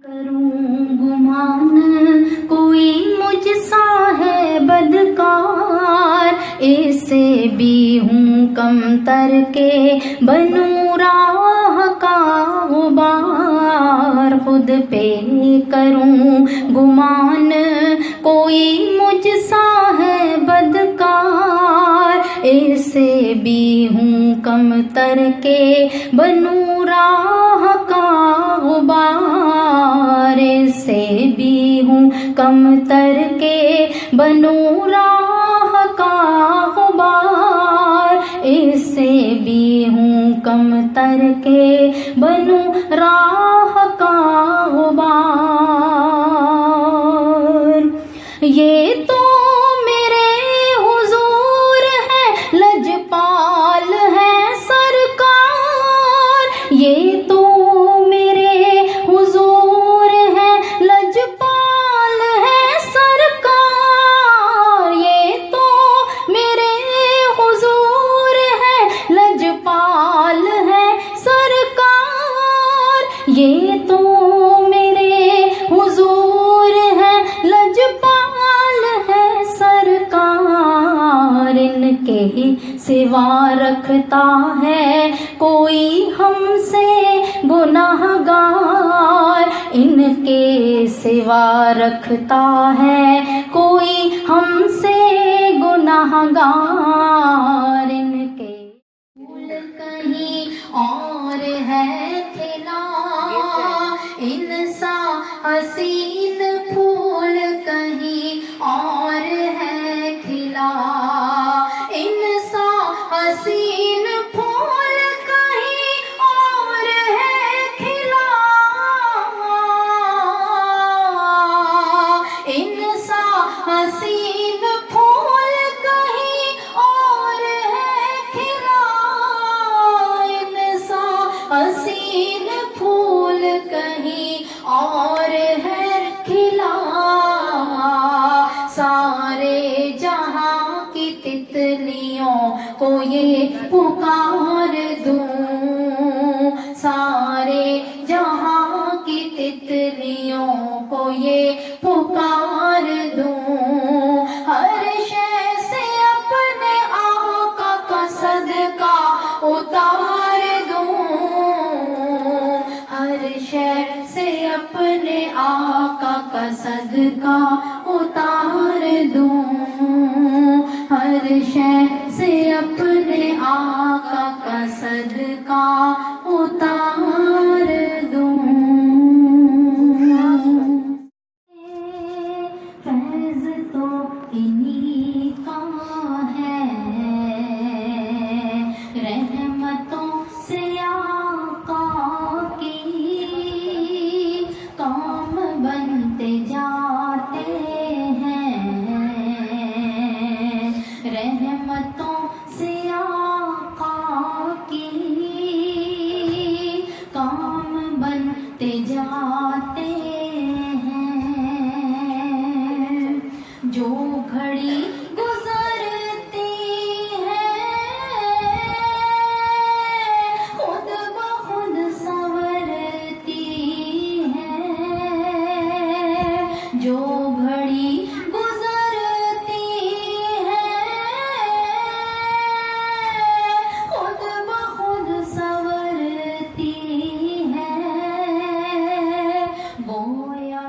کروں گمان کوئی مجھ سا ہے بدکار، اسے بھی ہوں کم تر کے بنوں راہ کا غبار، خود پہ کروں گمان کوئی مجھ سا ہے بدکار، اسے بھی ہوں کم تر کے بنوں راہ کا غبار، اسے بھی ہوں کم تر کے بنوں راہ کا غبار، اسے بھی ہوں کم تر کے بنوں راہ کا غبار۔ یہ تو میرے حضور ہے لجپال ہے سرکار، یہ تو میرے حضور ہے لجپال ہے سرکار، یہ تو میرے حضور ہے لجپال ہے سرکار، یہ تو میرے حضور ہے لجپال ہے سرکار، ان کے سوا رکھتا ہے کوئی ہم سے گنہگار، ان کے سوا رکھتا ہے کوئی ہم سے گنہگار، ان کے پھول کہیں اور ہے کھلا، ان سا حسین پھول کہیں اور ہے کھلا، ان سا حسین پھول کہیں اور ہے کھلا، ان سا حسین پھول کہیں اور ہے کھلا، ان سا حسین پھول کہیں اور ہے کھلا، سارے جہاں کی تتلیوں کو یہ پکار دوں، سارے جہاں کی تتلیوں کو یہ پکار دوں، ہر شے سے اپنے آقا کا صدقہ اتار دوں، ہر شے سے اپنے آقا کا صدقہ اتار دوں، ہر شے سے اپنے آقا کا صدقہ اتار دوں۔ فیض تو انہی کا ہے، رحمتوں سے آقا کی کام بنتے جاتے ہیں، رحمتوں سے آقا کی کام بنتے جاتے ہیں، جو گھڑی گزرتی ہے خود بخود سنورتی ہے، جو گھڑی گزرتی ہے خود بخود سنورتی ہے، گویا